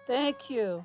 Thank you.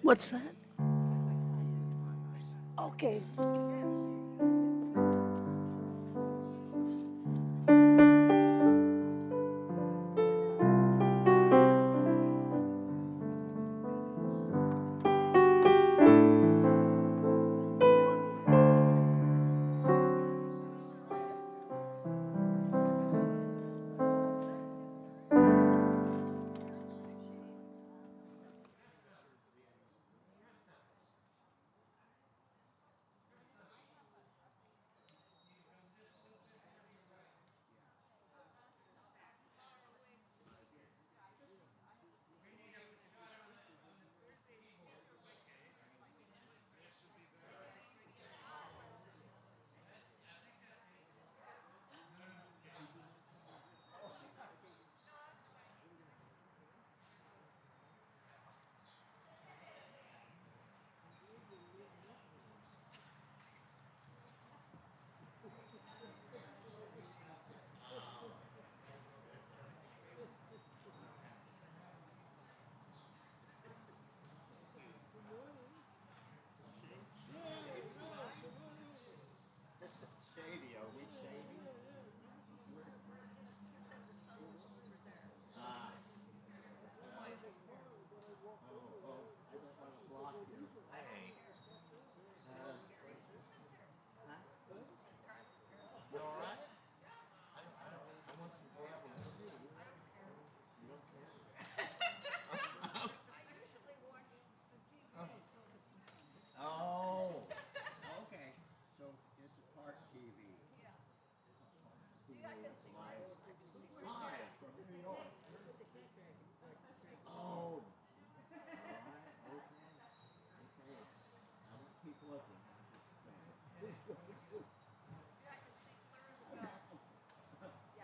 What's that? Okay. Hi, from New York. Oh, okay. Okay. I won't keep looking.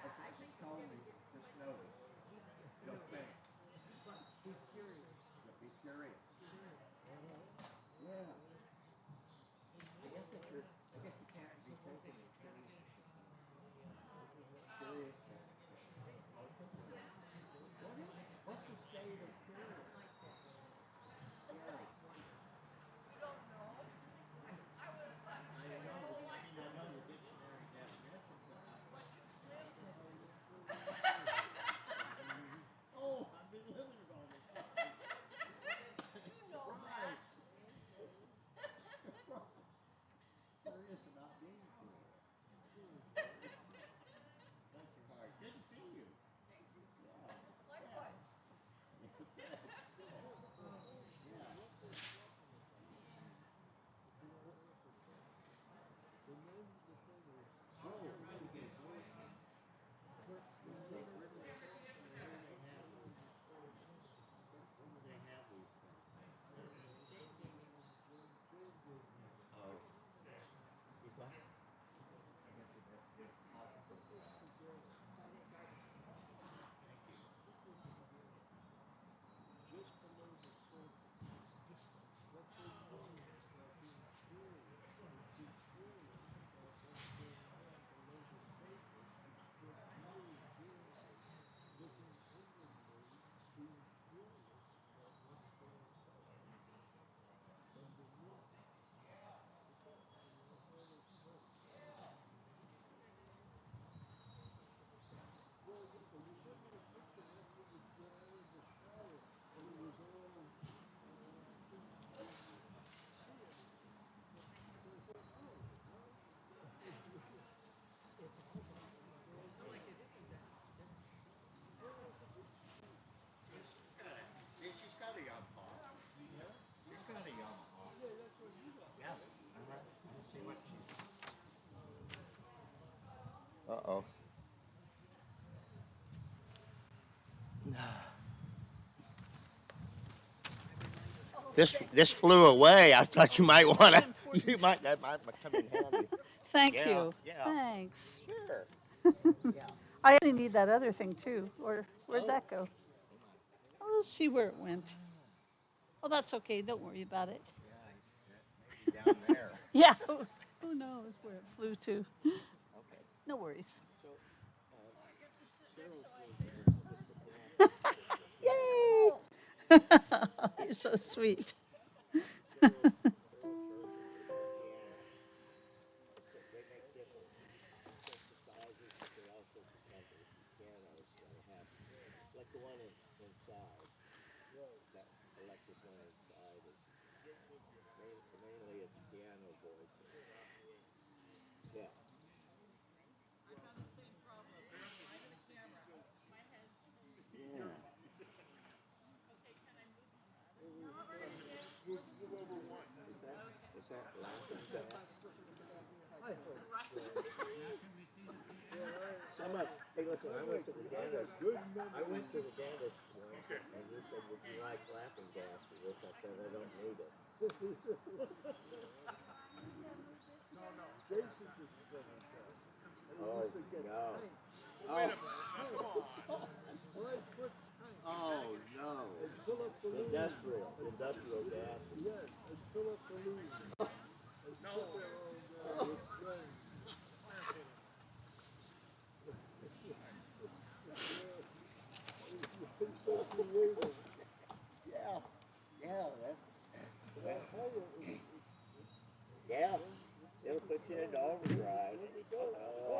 Okay, just told me, just notice. You'll think. You'll be curious. Yeah. I guess if you're, I guess you can't be thinking and curious. Curious. What's the state of curious? Yeah. I know, I mean, I know the dictionary definition, but oh, I've been living it all this time. Surprise! Curious about being curious. Bless your heart. Good to see you. Yeah. Likewise. Yeah. Oh, she gave birth. When do they have these things? Oh, she's what? I guess it's possible. Thank you. She's got a Yamaha. She's got a Yamaha. Yeah. Let's see what she's. Uh-oh. This flew away. I thought you might want to. You might that might come in handy. Thank Yeah. you. Yeah. Thanks. Sure. Yeah. I only need that other thing too. Where'd Oh. that go? Oh, let's see where it went. Oh, that's okay. Don't worry about it. Yeah. Maybe down there. Yeah. Who knows where it flew to? Okay. No worries. So, Cheryl's Yay! You're so sweet. They make different synthesizers, but they also have the pianos that have, like the one inside, that electric one inside is mainly it's piano voices. Yeah. Yeah. Is that laughing gas? Hey, listen, I went to the dentist. I went to the dentist once, and he said, "Would you like laughing gas for this?" I said, "I don't need it." Oh no! Oh, oh no! Industrial gas. Yeah, yeah, yeah. It'll put you into overdrive. Oh,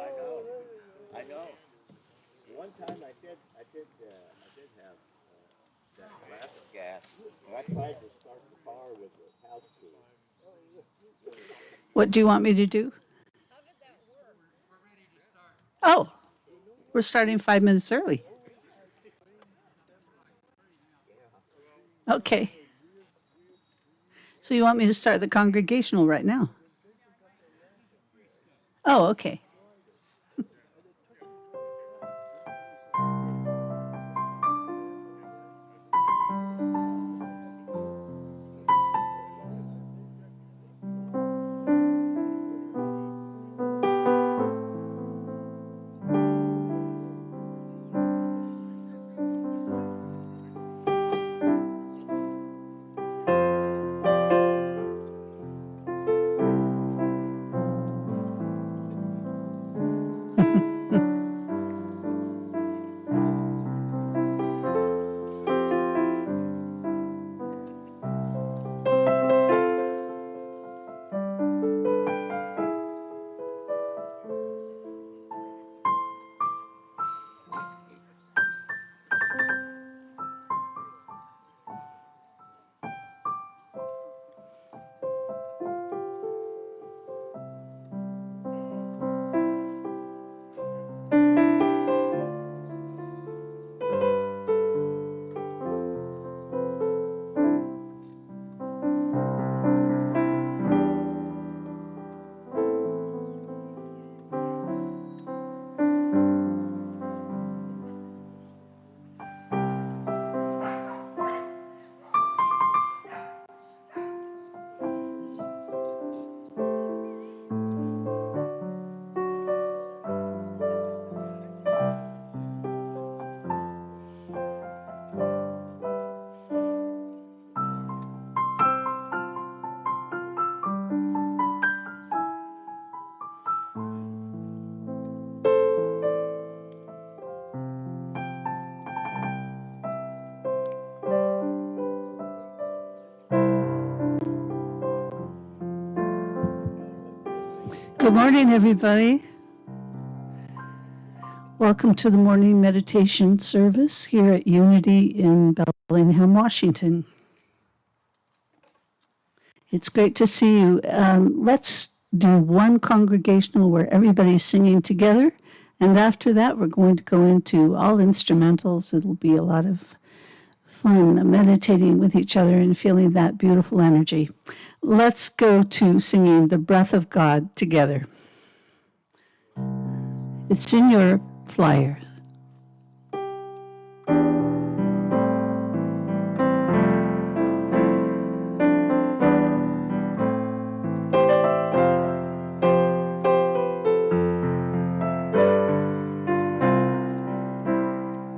I know. One time I did have that laughing gas. And I tried to start the car with the house key. What do you want me to do? Oh, we're starting 5 minutes early. Okay. So you want me to start the congregational right now? Oh, okay. Good morning, everybody. Welcome to the morning meditation service here at Unity in Bellingham, Washington. It's great to see you. Let's do one congregational where everybody's singing together. And after that, we're going to go into all instrumentals. It'll be a lot of fun meditating with each other and feeling that beautiful energy. Let's go to singing The Breath of God together. It's in your flyers.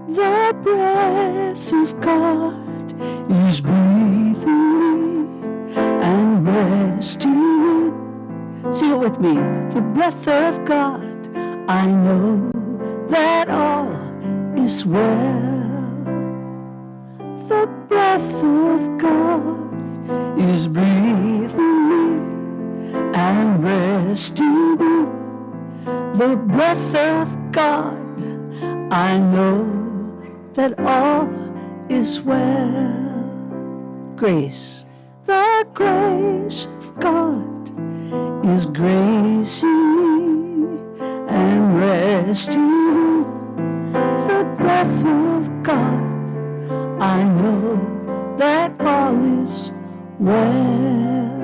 The breath of God is breathing me and resting. Sing it with me. The breath of God, I know that all is well. The breath of God is breathing me and resting me. The breath of God, I know that all is well. Grace, the grace of God is gracing me and resting. The breath of God, I know that all is well.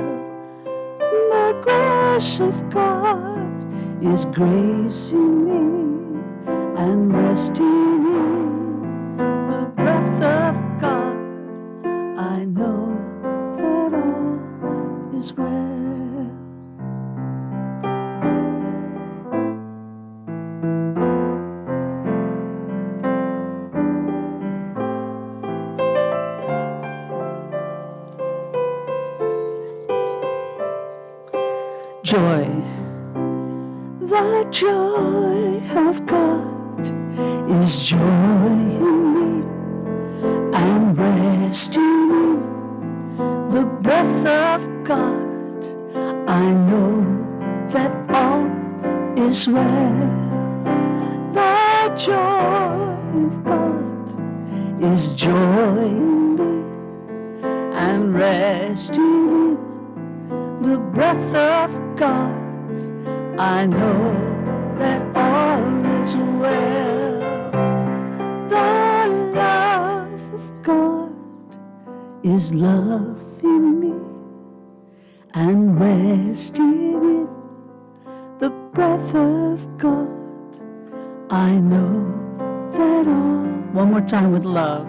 The grace of God is gracing me and resting in the breath of God. I know that all is well. Joy, the joy of God is joy in me and resting in the breath of God. I know that all is well. The joy of God is joy in me and resting in the breath of God. I know that all is well. The love of God is love in me and resting in the breath of God. I know that all. One more time with love.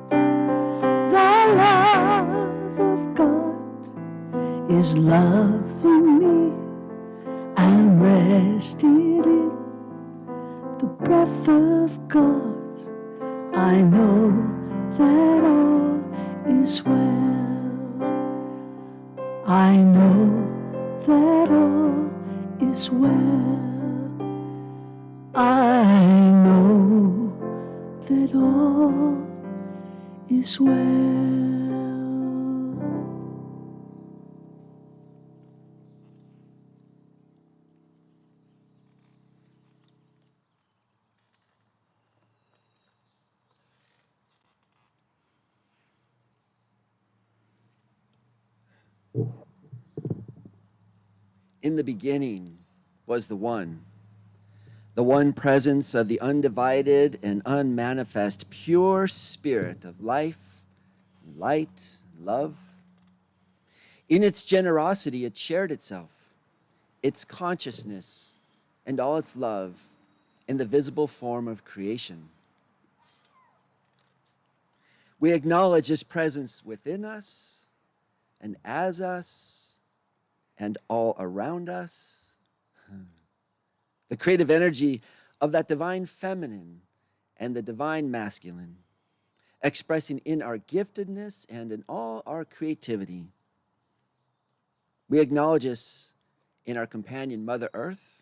The love of God is love in me and resting in the breath of God. I know that all is well. I know that all is well. I know that all is well. In the beginning was the one presence of the undivided and unmanifest pure spirit of life, light, love. In its generosity, it shared itself, its consciousness, and all its love in the visible form of creation. We acknowledge this presence within us and as us and all around us. The creative energy of that divine feminine and the divine masculine, expressing in our giftedness and in all our creativity. We acknowledge this in our companion Mother Earth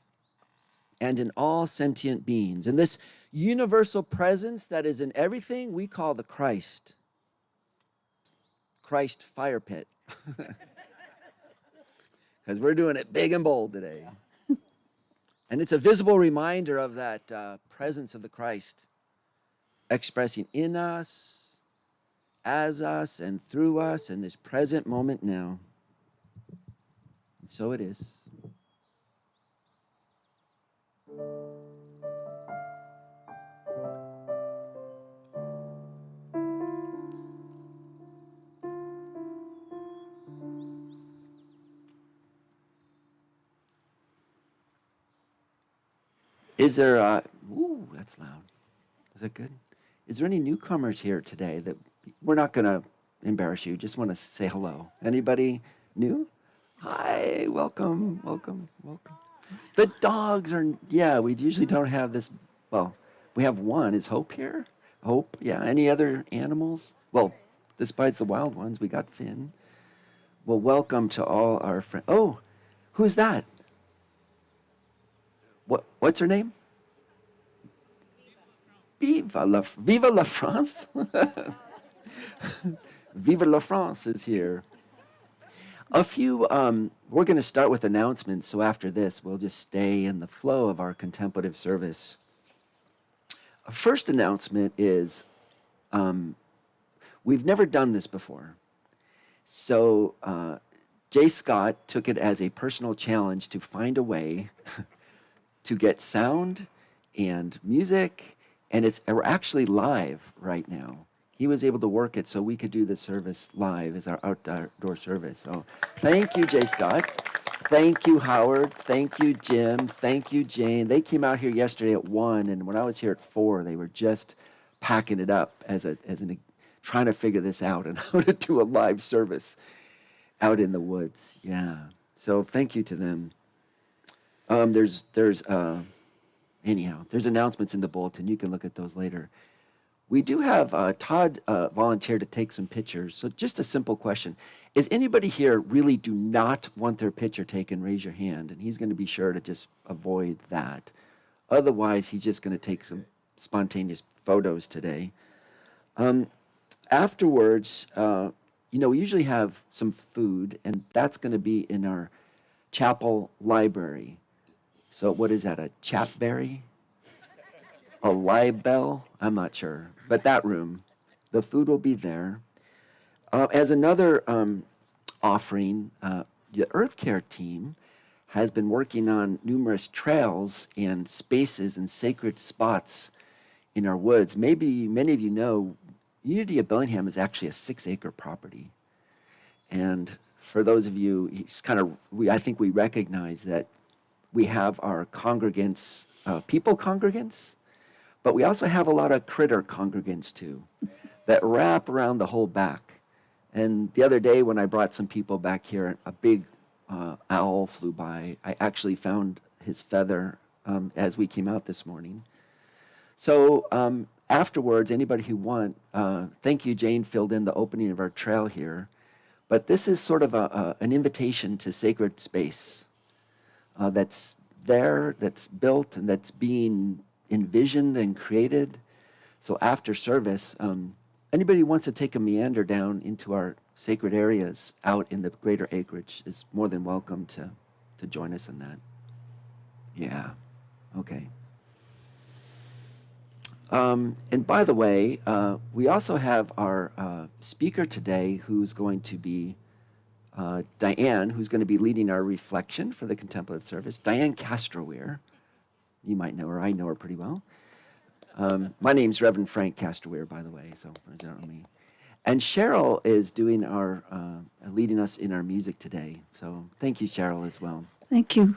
and in all sentient beings, in this universal presence that is in everything we call the Christ fire pit. Because we're doing it big and bold today. And it's a visible reminder of that presence of the Christ expressing in us, as us, and through us in this present moment now. And so it is. Is there, ooh, that's loud. Is that good? Is there any newcomers here today that we're not going to embarrass you? Just want to say hello. Anybody new? Hi, welcome, welcome, welcome. The dogs are, yeah, we usually don't have this. Well, we have one. Is Hope here? Hope, yeah. Any other animals? Well, despite the wild ones, we got Finn. Well, welcome to all our friends. Oh, who's that? What's her name? Viva la France. Viva la France is here. We're going to start with announcements, so after this, we'll just stay in the flow of our contemplative service. Our first announcement is we've never done this before. So Jay Scott took it as a personal challenge to find a way to get sound and music, and we're actually live right now. He was able to work it so we could do the service live as our outdoor service. So thank you, Jay Scott. Thank you, Howard. Thank you, Jim. Thank you, Jane. They came out here yesterday at 1, and when I was here at 4, they were just packing it up trying to figure this out and how to do a live service out in the woods. Yeah. So thank you to them. There's announcements in the bulletin. You can look at those later. We do have Todd volunteered to take some pictures. So just a simple question. Is anybody here really do not want their picture taken? Raise your hand. And he's going to be sure to just avoid that. Otherwise, he's just going to take some spontaneous photos today. Afterwards, we usually have some food, and that's going to be in our chapel library. So what is that, a chapberry? A libel? I'm not sure. But that room, the food will be there. As another offering, the Earth Care team has been working on numerous trails and spaces and sacred spots in our woods. Maybe many of you know, Unity of Bellingham is actually a 6-acre property. And for those of you, I think we recognize that we have our congregants, people congregants, but we also have a lot of critter congregants too that wrap around the whole back. And the other day when I brought some people back here, a big owl flew by. I actually found his feather as we came out this morning. So afterwards, anybody who wants, thank you, Jane filled in the opening of our trail here. But this is sort of an invitation to sacred space that's there, that's built, and that's being envisioned and created. So after service, anybody who wants to take a meander down into our sacred areas out in the greater acreage is more than welcome to join us in that. Yeah, okay. And by the way, we also have our speaker today who's going to be Diane, who's going to be leading our reflection for the contemplative service. Diane Castroweir. You might know her. I know her pretty well. My name's Reverend Frank Castroweir, by the way, so for those who don't know me. And Cheryl is doing leading us in our music today. So thank you, Cheryl, as well. Thank you.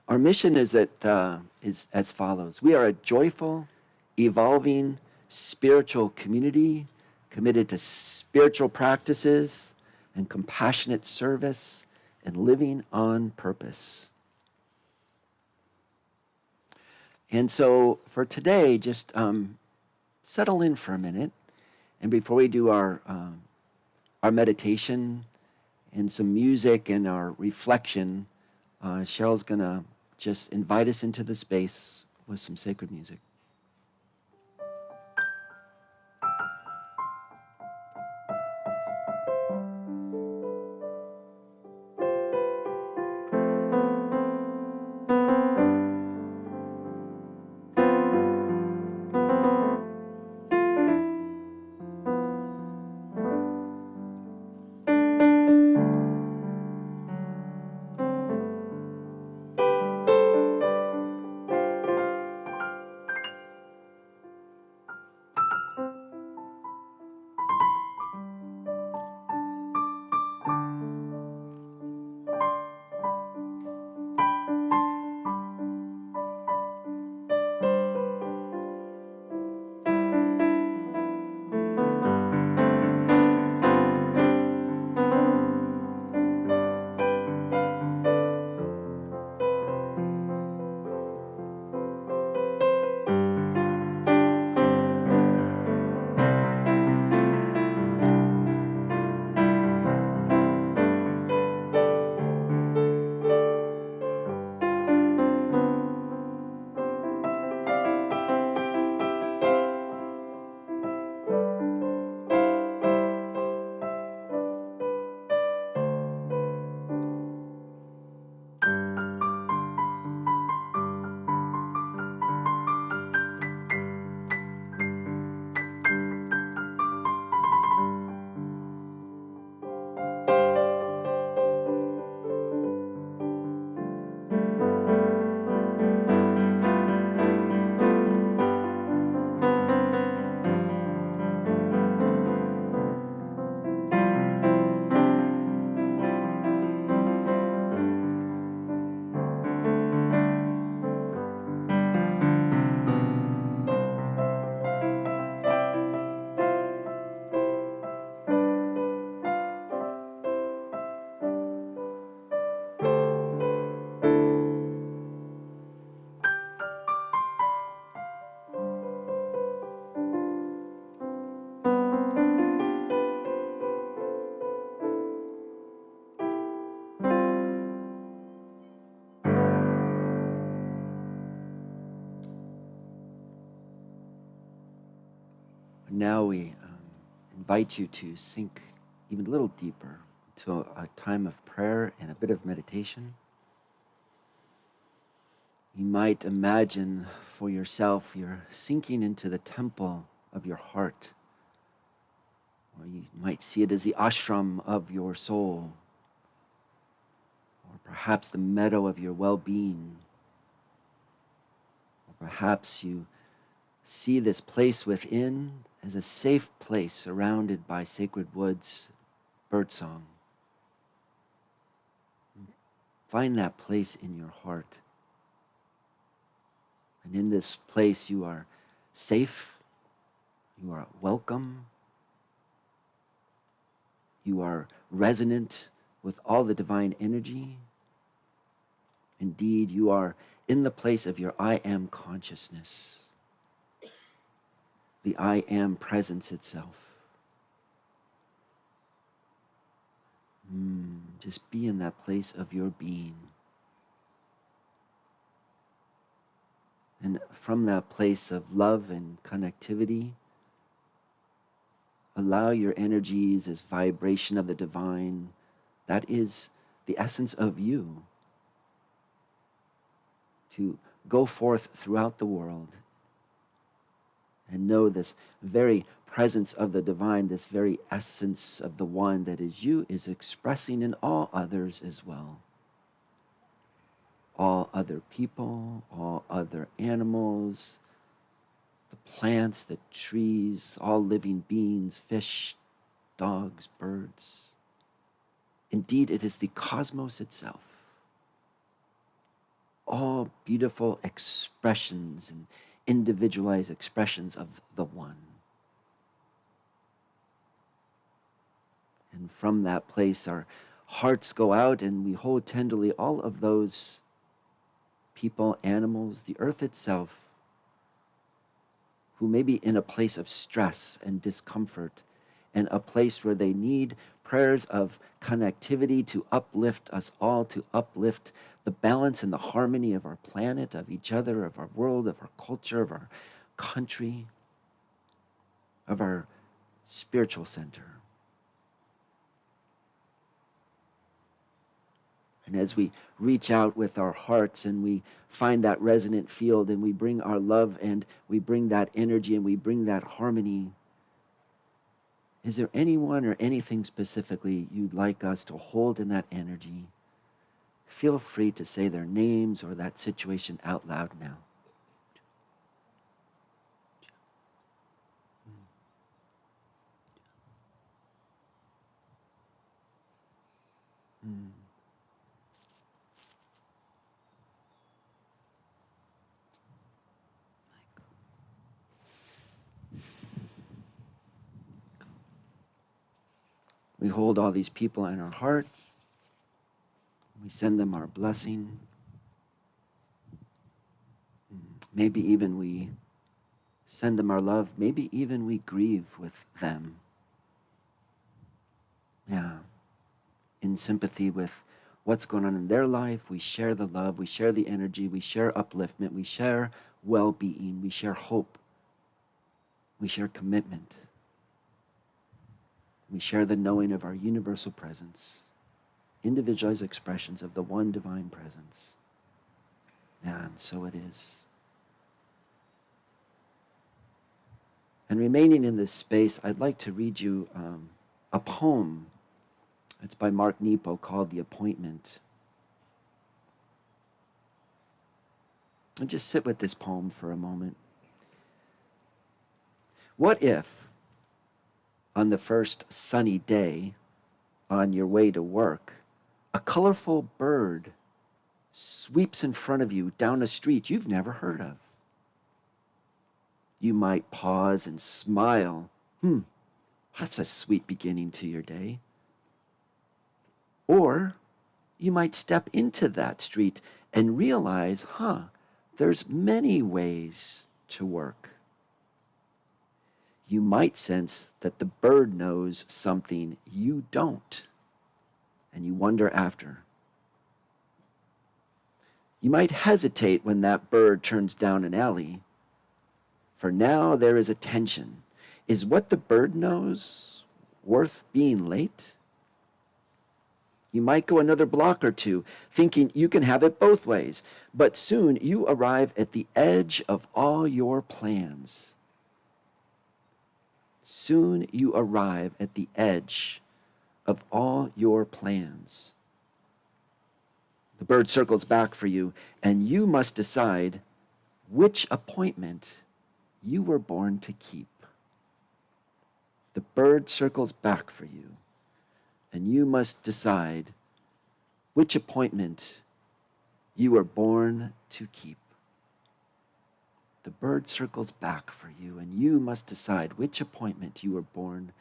Our mission is as follows. We are a joyful, evolving, spiritual community committed to spiritual practices and compassionate service and living on purpose. And so for today, just settle in for a minute. And before we do our meditation and some music and our reflection, Cheryl's going to just invite us into the space with some sacred music. now we invite you to sink even a little deeper to a time of prayer and a bit of meditation. You might imagine for yourself you're sinking into the temple of your heart, or you might see it as the ashram of your soul, or perhaps the meadow of your well-being, or perhaps you see this place within as a safe place surrounded by sacred woods, birdsong. Find that place in your heart. And in this place you are safe, you are welcome, you are resonant with all the divine energy. Indeed, you are in the place of your I am consciousness, the I am presence itself. Just be in that place of your being. And from that place of love and connectivity, allow your energies as vibration of the divine, that is the essence of you, to go forth throughout the world and know this very presence of the divine, this very essence of the one that is you, is expressing in all others as well. All other people, all other animals, the plants, the trees, all living beings, fish, dogs, birds. Indeed, it is the cosmos itself. All beautiful expressions and individualized expressions of the one. And from that place, our hearts go out and we hold tenderly all of those people, animals, the earth itself, who may be in a place of stress and discomfort, and a place where they need prayers of connectivity to uplift us all, to uplift the balance and the harmony of our planet, of each other, of our world, of our culture, of our country, of our spiritual center. And as we reach out with our hearts and we find that resonant field and we bring our love and we bring that energy and we bring that harmony, is there anyone or anything specifically you'd like us to hold in that energy? Feel free to say their names or that situation out loud now. We hold all these people in our heart. We send them our blessing. Maybe even we send them our love. Maybe even we grieve with them. Yeah. In sympathy with what's going on in their life. We share the love. We share the energy. We share upliftment. We share well-being. We share hope. We share commitment. We share the knowing of our universal presence, individualized expressions of the one divine presence. And so it is. And remaining in this space, I'd like to read you a poem. It's by Mark Nepo called The Appointment. And just sit with this poem for a moment. What if, on the first sunny day, on your way to work, a colorful bird sweeps in front of you down a street you've never heard of? You might pause and smile. That's a sweet beginning to your day. Or you might step into that street and realize, there's many ways to work. You might sense that the bird knows something you don't, and you wonder after. You might hesitate when that bird turns down an alley, for now there is a tension. Is what the bird knows worth being late? You might go another block or two, thinking you can have it both ways, but soon you arrive at the edge of all your plans. Soon you arrive at the edge of all your plans. The bird circles back for you, and you must decide which appointment you were born to keep. The bird circles back for you, and you must decide which appointment you were born to keep. The bird circles back for you, and you must decide which appointment you were born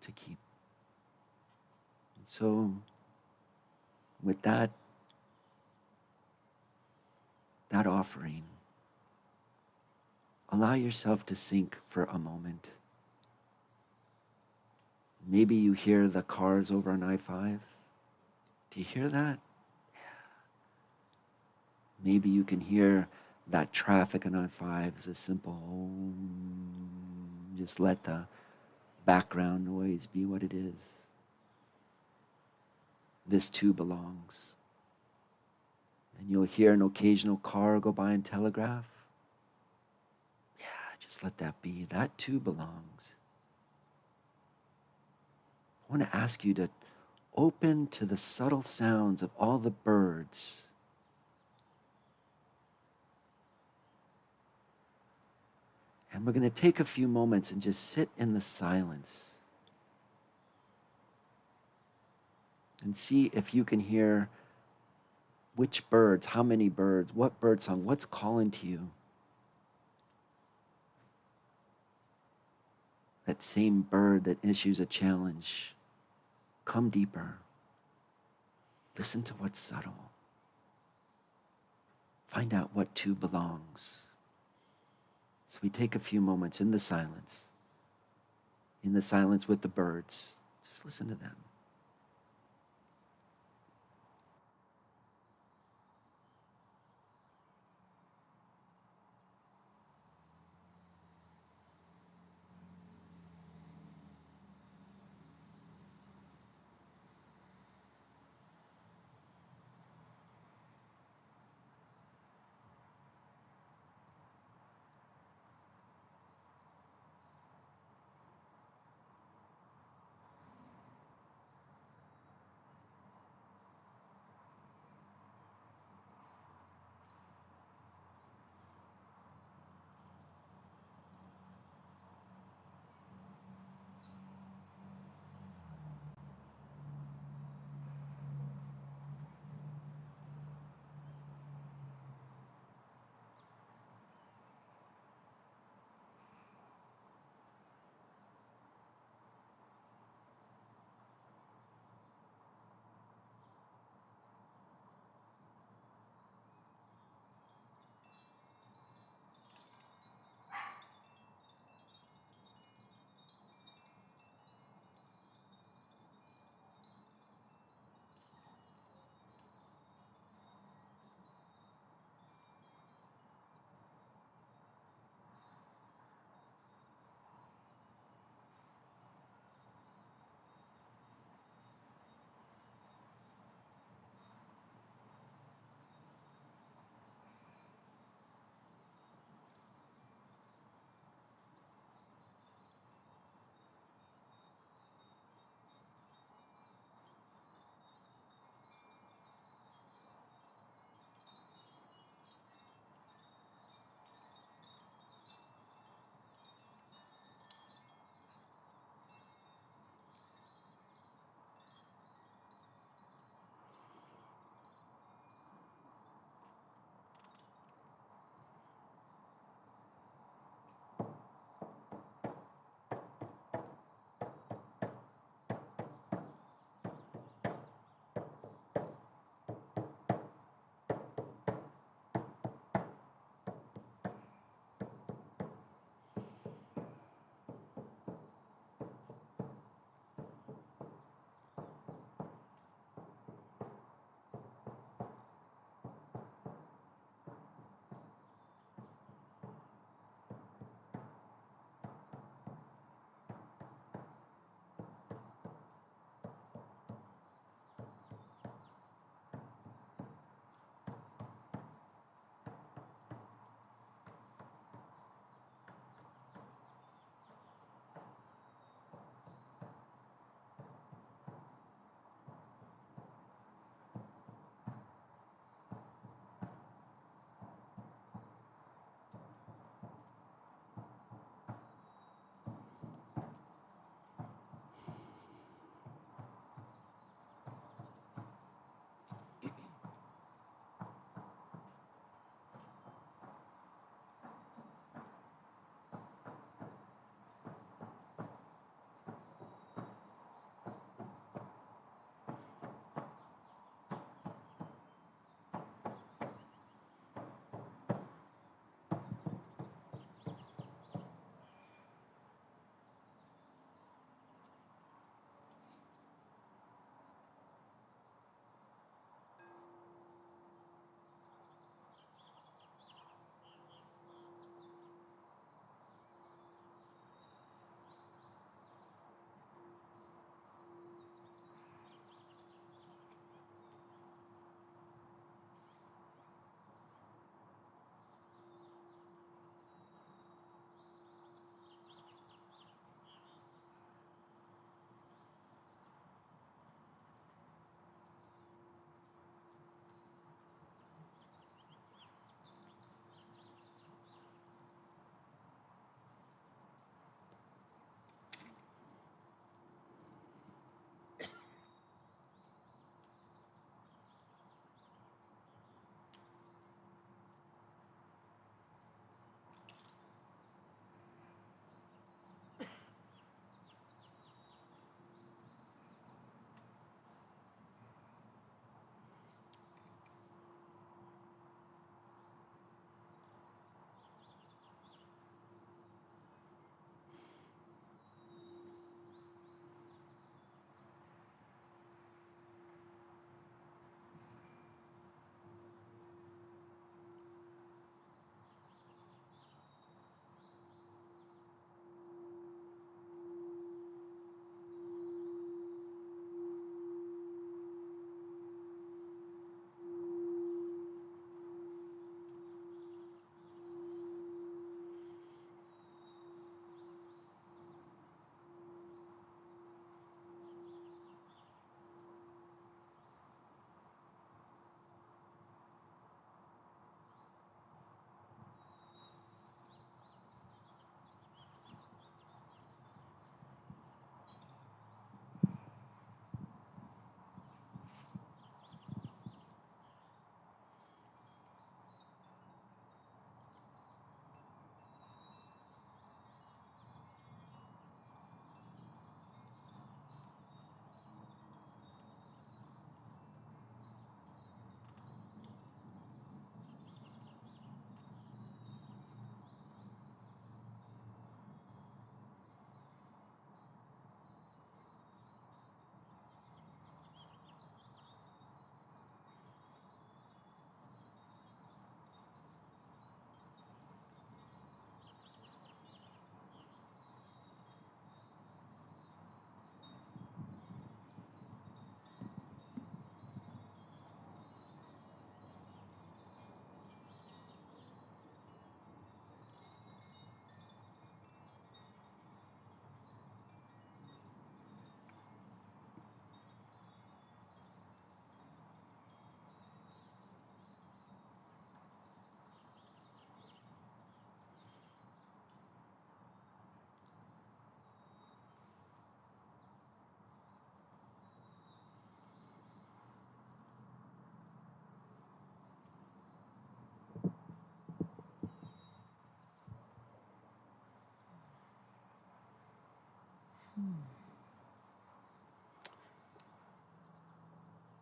to keep. And so, with that offering, allow yourself to sink for a moment. Maybe you hear the cars over on I-5. Do you hear that? Maybe you can hear that traffic on I-5 as a simple just let the background noise be what it is. This too belongs. And you'll hear an occasional car go by and telegraph. Yeah, just let that be. That too belongs. I want to ask you to open to the subtle sounds of all the birds. And we're going to take a few moments and just sit in the silence and see if you can hear which birds, how many birds, what bird song, what's calling to you. That same bird that issues a challenge. Come deeper. Listen to what's subtle. Find out what too belongs. So we take a few moments in the silence with the birds. Just listen to them.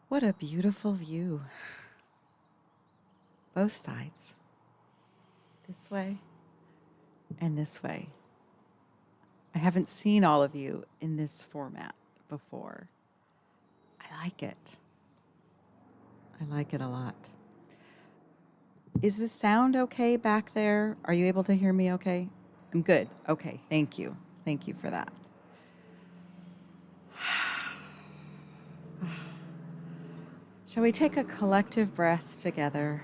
What a beautiful view. Both sides. This way and this way. I haven't seen all of you in this format before. I like it. I like it a lot. Is the sound okay back there? Are you able to hear me okay? I'm good. Okay, thank you. Thank you for that. Shall we take a collective breath together?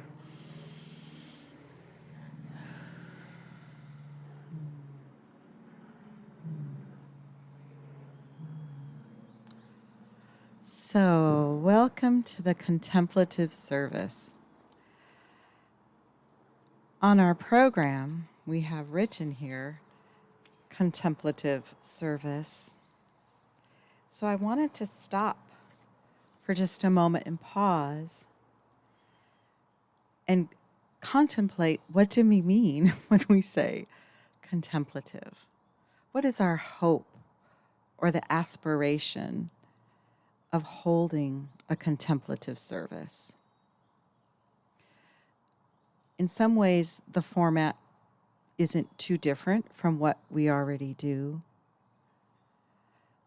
So, welcome to the contemplative service. On our program, we have written here contemplative service. So, I wanted to stop for just a moment and pause and contemplate, what do we mean when we say contemplative? What is our hope or the aspiration of holding a contemplative service? In some ways, the format isn't too different from what we already do.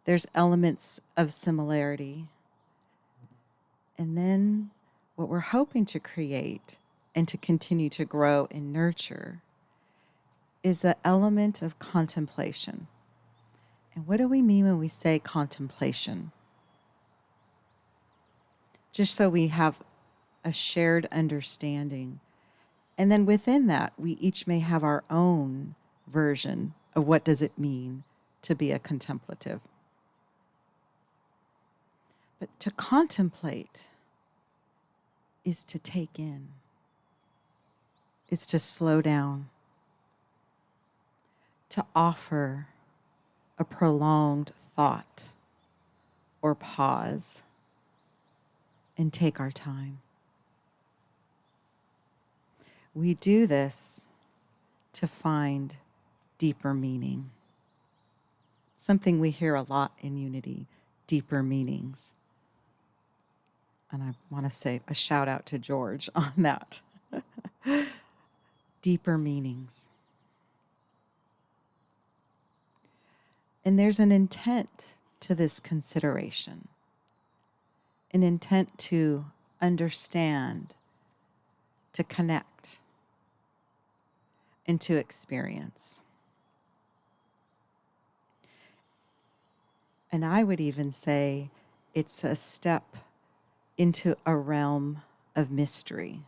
There's elements of similarity. And then what we're hoping to create and to continue to grow and nurture is the element of contemplation. And what do we mean when we say contemplation? Just so we have a shared understanding. And then within that, we each may have our own version of what does it mean to be a contemplative. But to contemplate is to take in, is to slow down, to offer a prolonged thought or pause and take our time. We do this to find deeper meaning. Something we hear a lot in Unity, deeper meanings. And I want to say a shout out to George on that. Deeper meanings. And there's an intent to this consideration, an intent to understand, to connect, and to experience. And I would even say it's a step into a realm of mystery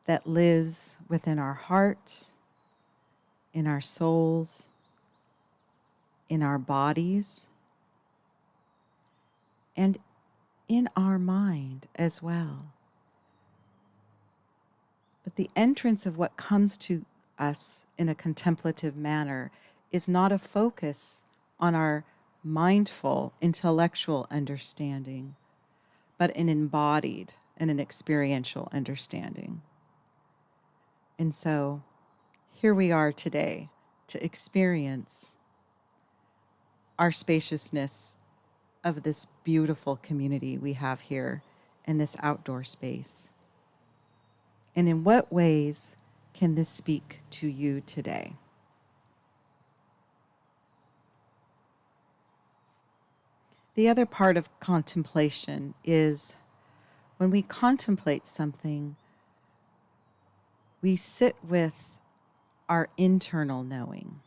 that lives within our hearts, in our souls, in our bodies, and in our mind as well. But the entrance of what comes to us in a contemplative manner is not a focus on our mindful, intellectual understanding, but an embodied and an experiential understanding. And so here we are today to experience our spaciousness of this beautiful community we have here in this outdoor space. And in what ways can this speak to you today? The other part of contemplation is when we contemplate something, we sit with our internal knowing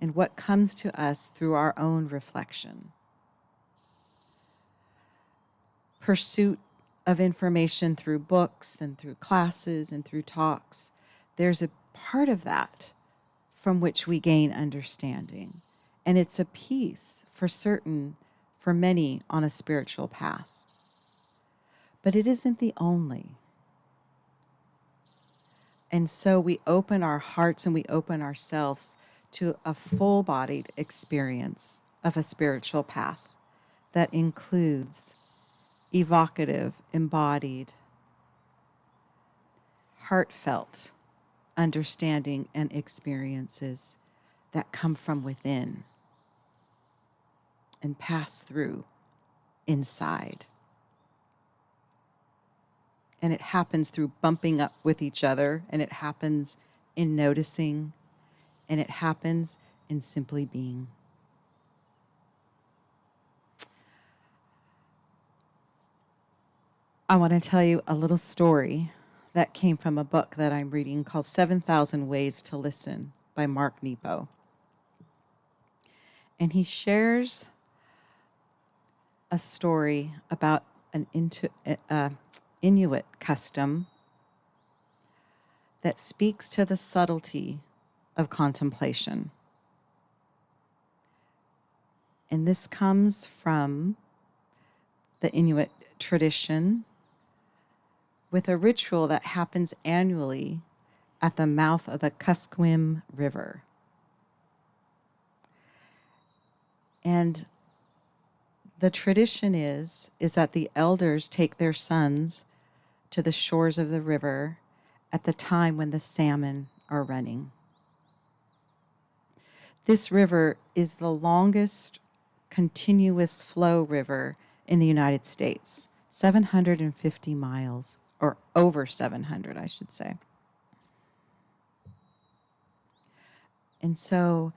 and what comes to us through our own reflection. Pursuit of information through books and through classes and through talks, there's a part of that from which we gain understanding. And it's a piece for certain, for many on a spiritual path. But it isn't the only. And so we open our hearts and we open ourselves to a full-bodied experience of a spiritual path that includes evocative, embodied, heartfelt understanding and experiences that come from within and pass through inside. And it happens through bumping up with each other, and it happens in noticing, and it happens in simply being. I want to tell you a little story that came from a book that I'm reading called 7,000 Ways to Listen by Mark Nepo. And he shares a story about an Inuit custom that speaks to the subtlety of contemplation. And this comes from the Inuit tradition with a ritual that happens annually at the mouth of the Kuskokwim River. And the tradition is that the elders take their sons to the shores of the river at the time when the salmon are running. This river is the longest continuous flow river in the United States, 750 miles, or over 700, I should say. And so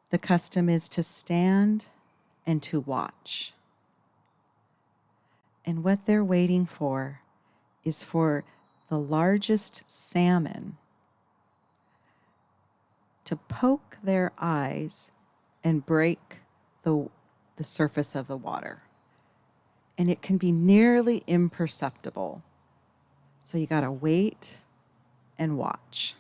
the custom is to stand and to watch. And what they're waiting for is for the largest salmon to poke their eyes and break the surface of the water. And it can be nearly imperceptible. So you got to wait and watch.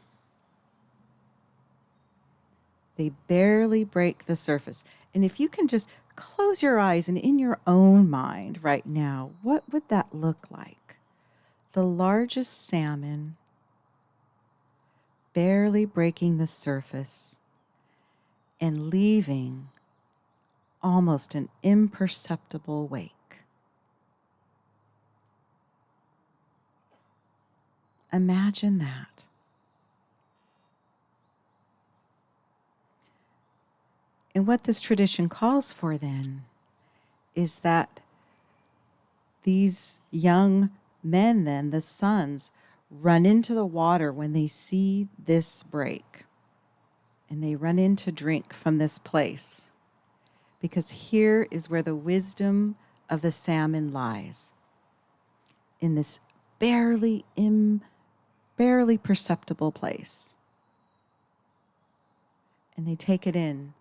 They barely break the surface. And if you can just close your eyes and in your own mind right now, what would that look like? The largest salmon barely breaking the surface and leaving almost an imperceptible wake. Imagine that. And what this tradition calls for then is that these young men then, the sons, run into the water when they see this break. And they run in to drink from this place. Because here is where the wisdom of the salmon lies. In this barely perceptible place. And they take it in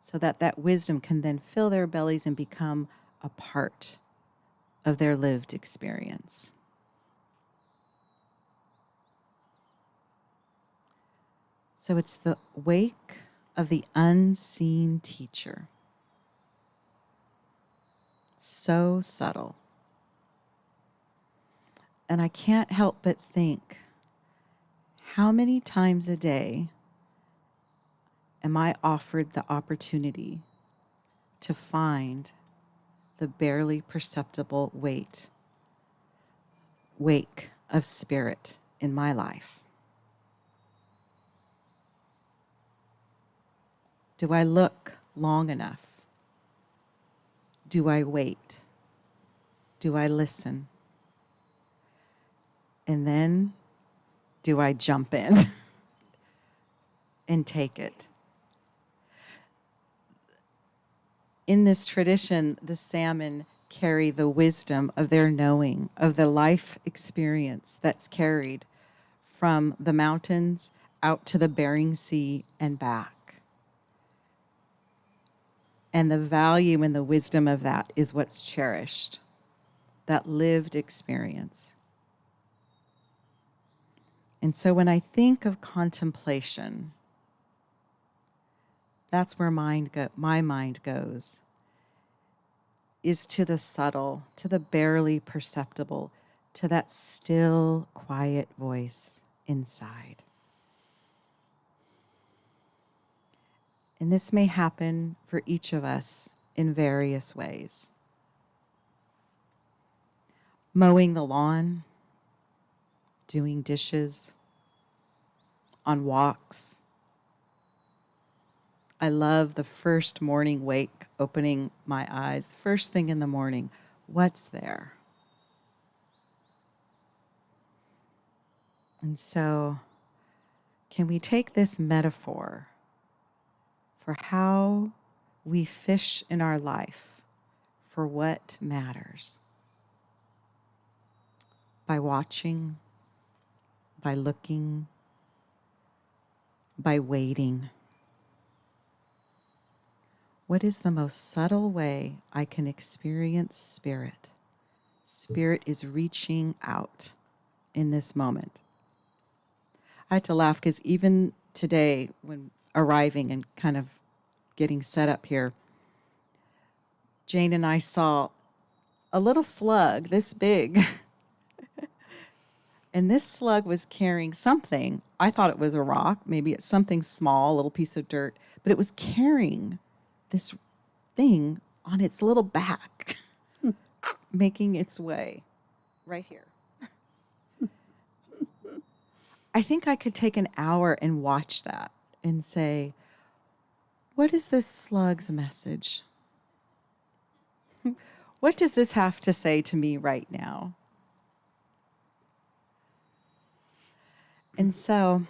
so that that wisdom can then fill their bellies and become a part of their lived experience. So it's the wake of the unseen teacher. So subtle. And I can't help but think, how many times a day am I offered the opportunity to find the barely perceptible wake of spirit in my life? Do I look long enough? Do I wait? Do I listen? And then, do I jump in and take it? In this tradition, the salmon carry the wisdom of their knowing, of the life experience that's carried from the mountains out to the Bering Sea and back. And the value and the wisdom of that is what's cherished, that lived experience. And so when I think of contemplation, that's where my mind goes, is to the subtle, to the barely perceptible, to that still, quiet voice inside. And this may happen for each of us in various ways. Mowing the lawn, doing dishes, on walks, I love the first morning wake, opening my eyes, first thing in the morning. What's there? And so, can we take this metaphor for how we fish in our life for what matters? By watching, by looking, by waiting. What is the most subtle way I can experience spirit? Spirit is reaching out in this moment. I had to laugh because even today, when arriving and kind of getting set up here, Jane and I saw a little slug this big. And this slug was carrying something. I thought it was a rock. Maybe it's something small, a little piece of dirt. But it was carrying this thing on its little back, making its way right here. I think I could take an hour and watch that and say, what is this slug's message? What does this have to say to me right now? And so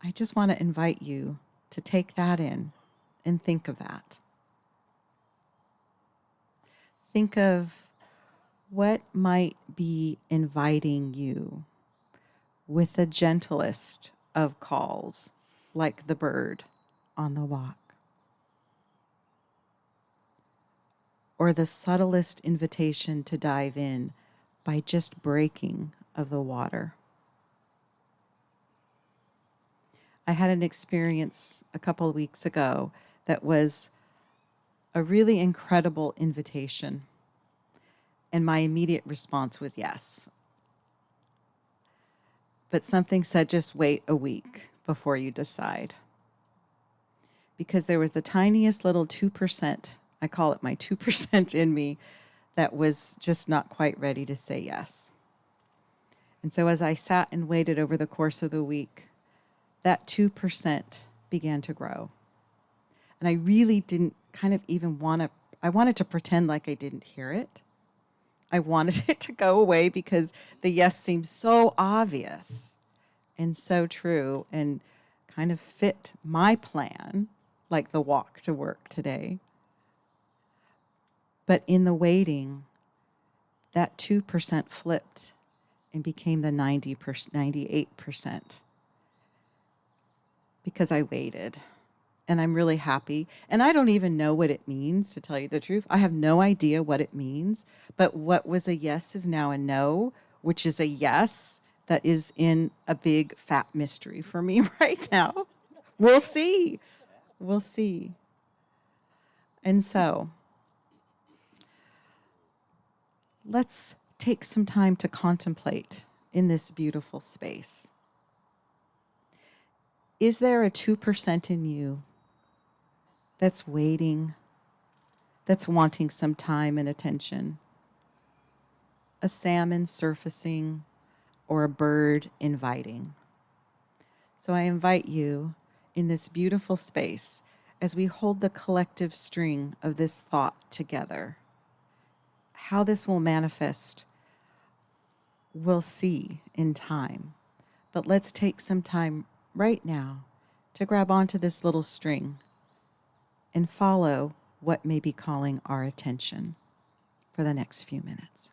I just want to invite you to take that in and think of that. Think of what might be inviting you with the gentlest of calls, like the bird on the walk, or the subtlest invitation to dive in by just breaking of the water. I had an experience a couple of weeks ago that was a really incredible invitation, and my immediate response was yes. But something said, just wait a week before you decide. Because there was the tiniest little 2%, I call it my 2% in me, that was just not quite ready to say yes. And so as I sat and waited over the course of the week, that 2% began to grow. And I really didn't kind of even I wanted to pretend like I didn't hear it. I wanted it to go away because the yes seemed so obvious and so true and kind of fit my plan, like the walk to work today. But in the waiting, that 2% flipped and became the 98% because I waited. And I'm really happy. And I don't even know what it means, to tell you the truth. I have no idea what it means. But what was a yes is now a no, which is a yes that is in a big fat mystery for me right now. We'll see. We'll see. And so let's take some time to contemplate in this beautiful space. Is there a 2% in you that's waiting, that's wanting some time and attention? A salmon surfacing or a bird inviting? So I invite you in this beautiful space as we hold the collective string of this thought together. How this will manifest, we'll see in time. But let's take some time right now to grab onto this little string and follow what may be calling our attention for the next few minutes.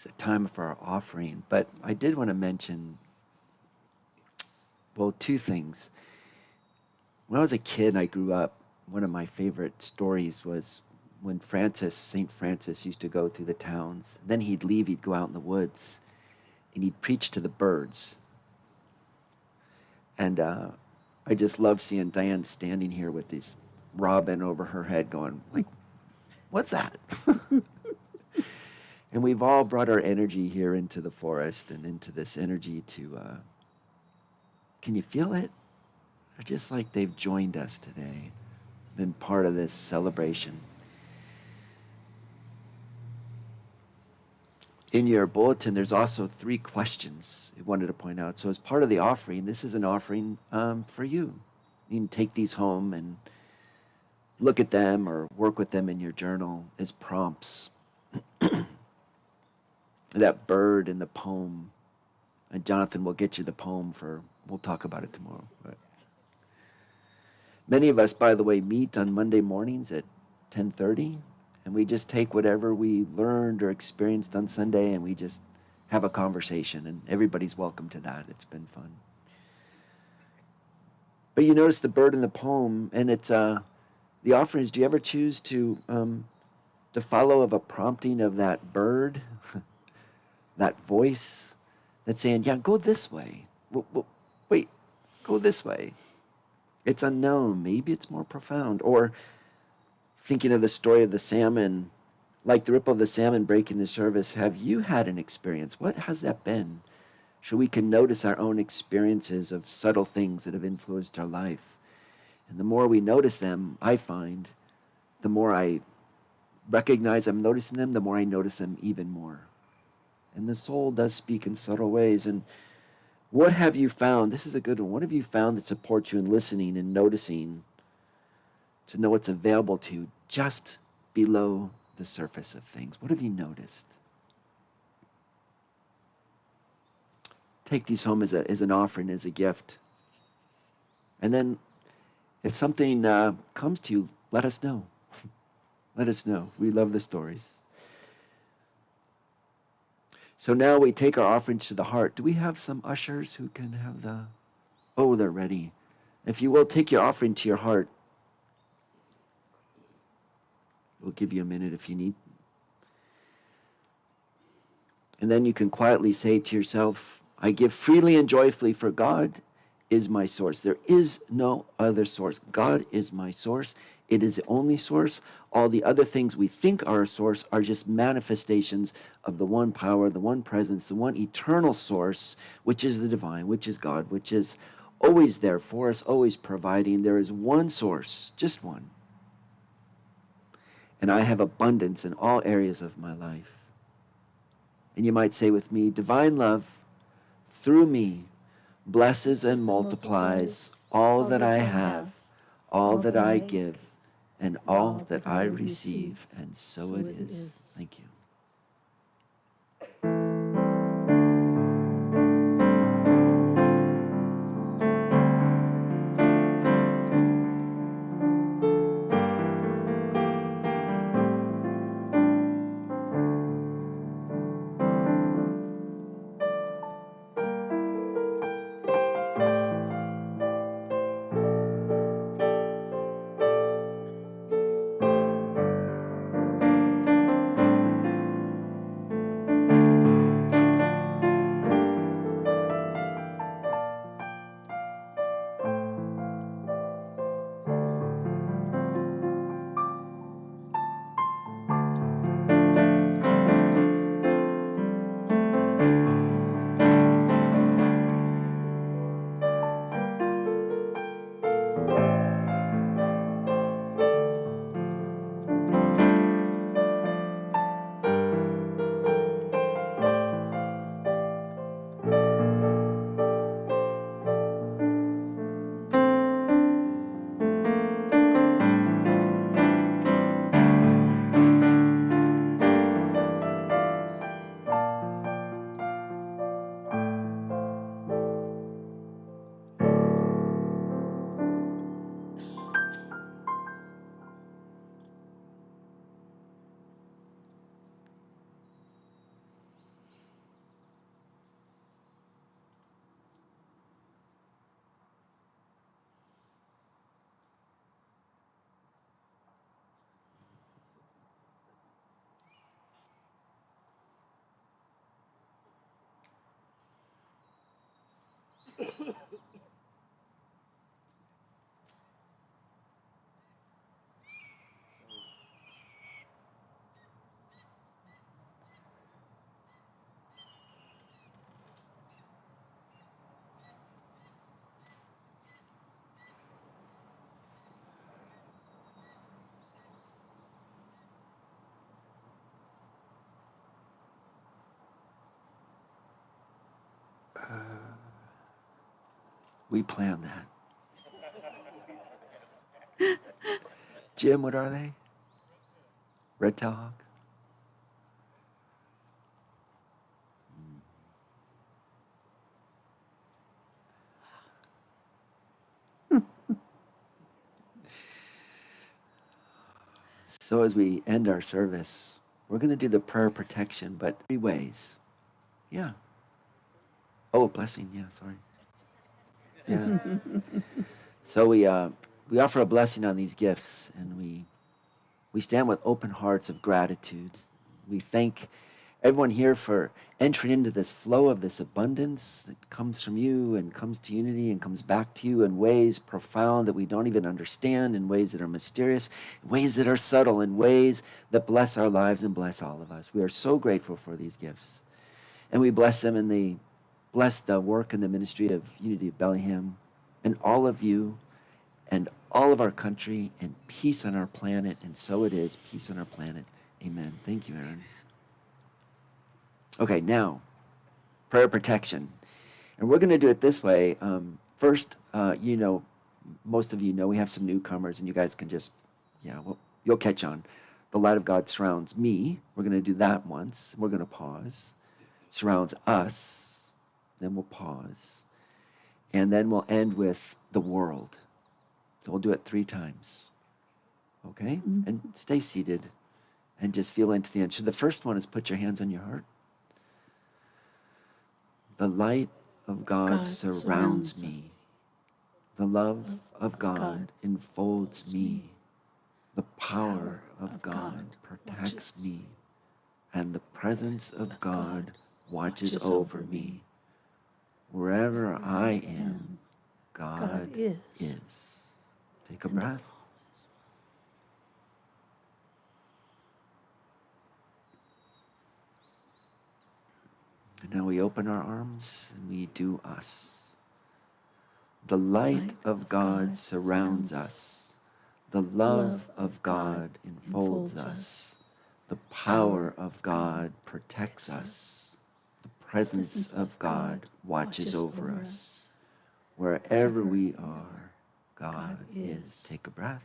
It's a time for our offering. But I did want to mention, well, two things. When I was a kid, I grew up, one of my favorite stories was when St. Francis used to go through the towns. Then he'd leave, he'd go out in the woods, and he'd preach to the birds. And I just love seeing Diane standing here with this robin over her head going, like, what's that? And we've all brought our energy here into the forest and into this energy to, can you feel it? They're just like they've joined us today, been part of this celebration. In your bulletin, there's also 3 questions I wanted to point out. So as part of the offering, this is an offering for you. You can take these home and look at them or work with them in your journal as prompts. That bird in the poem, and Jonathan will get you the poem we'll talk about it tomorrow. But many of us, by the way, meet on Monday mornings at 10:30, and we just take whatever we learned or experienced on Sunday and we just have a conversation, and everybody's welcome to that. It's been fun. But you notice the bird in the poem, and it's the offerings. Do you ever choose to follow of a prompting of that bird, that voice that's saying, yeah, go this way. Wait, go this way. It's unknown. Maybe it's more profound. Or thinking of the story of the salmon, like the ripple of the salmon breaking the surface, have you had an experience? What has that been? So we can notice our own experiences of subtle things that have influenced our life. And the more we notice them, I find, the more I recognize I'm noticing them, the more I notice them even more. And the soul does speak in subtle ways. And what have you found? This is a good one. What have you found that supports you in listening and noticing to know what's available to you just below the surface of things? What have you noticed? Take these home as an offering, as a gift. And then if something comes to you, let us know. Let us know. We love the stories. So now we take our offerings to the heart. Do we have some ushers who can have the... Oh, they're ready. If you will, take your offering to your heart. We'll give you a minute if you need. And then you can quietly say to yourself, I give freely and joyfully, for God is my source. There is no other source. God is my source. It is the only source. All the other things we think are a source are just manifestations of the one power, the one presence, the one eternal source, which is the divine, which is God, which is always there for us, always providing. There is one source, just one. And I have abundance in all areas of my life. And you might say with me, divine love through me blesses and multiplies all that I have, all that I give, and all that I receive. And so it is. Thank you. We planned that. Jim, what are they? Red tail hawk? So as we end our service, we're going to do the prayer protection, but 3 ways. Yeah. Oh, blessing. Yeah, sorry. Yeah. So we offer a blessing on these gifts, and we stand with open hearts of gratitude. We thank everyone here for entering into this flow of this abundance that comes from you and comes to unity and comes back to you in ways profound that we don't even understand, in ways that are mysterious, in ways that are subtle, in ways that bless our lives and bless all of us. We are so grateful for these gifts. And we bless them, and they bless the work and the ministry of Unity of Bellingham and all of you and all of our country, and peace on our planet. And so it is, peace on our planet. Amen. Thank you, Aaron. Okay, now, prayer protection. And we're going to do it this way. First, most of you know we have some newcomers, and you guys can just, you'll catch on. The light of God surrounds me. We're going to do that once. We're going to pause. Surrounds us. Then we'll pause. And then we'll end with the world. So we'll do it 3 times. Okay? Mm-hmm. And stay seated and just feel into the end. So the first one is put your hands on your heart. The light of God surrounds me. The love of God enfolds me. The power of God protects me. And the presence of God watches over me. Wherever I am, God is. Take a breath. And now we open our arms and we do us. The light of God surrounds us. The love of God enfolds us. The power of God protects us. The presence of God watches over us. Wherever we are, God is. Take a breath.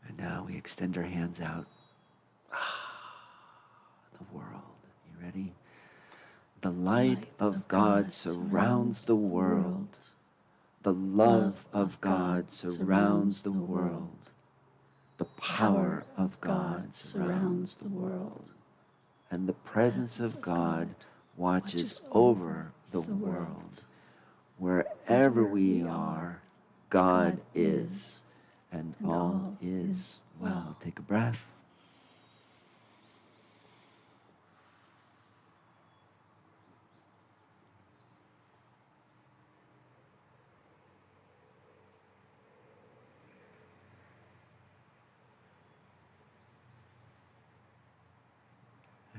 And now we extend our hands out. The world. You ready? The light of God surrounds the world. The love of God surrounds the world. The power of God surrounds the world. And the presence of God watches over the world. Wherever we are, God is, and all is well. Take a breath.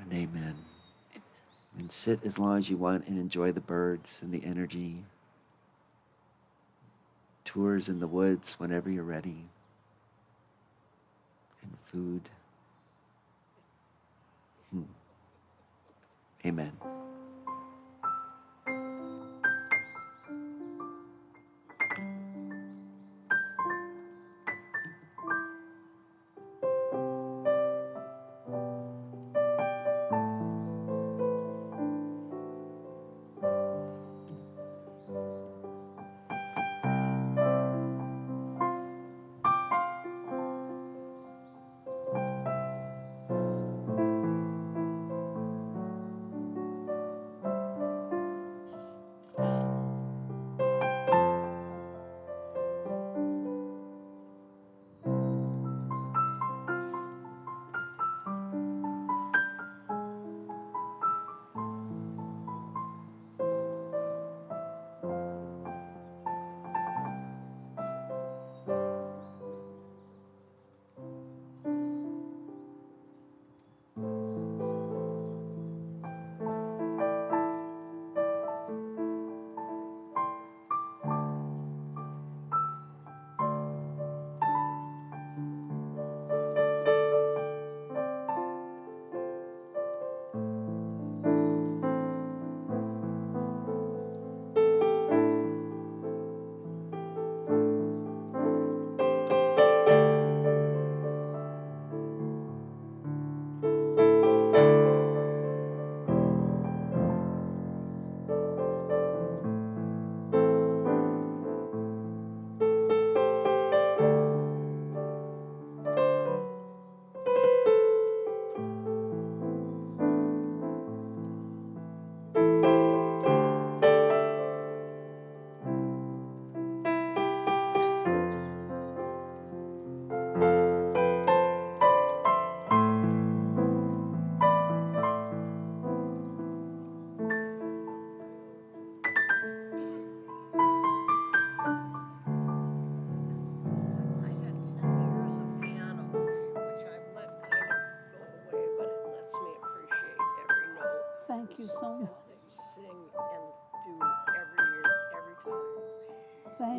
And amen. And sit as long as you want and enjoy the birds and the energy. Tours in the woods whenever you're ready. And food. Amen.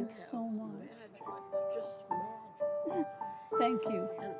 Thanks so much. Magic, just magic. Thank you. And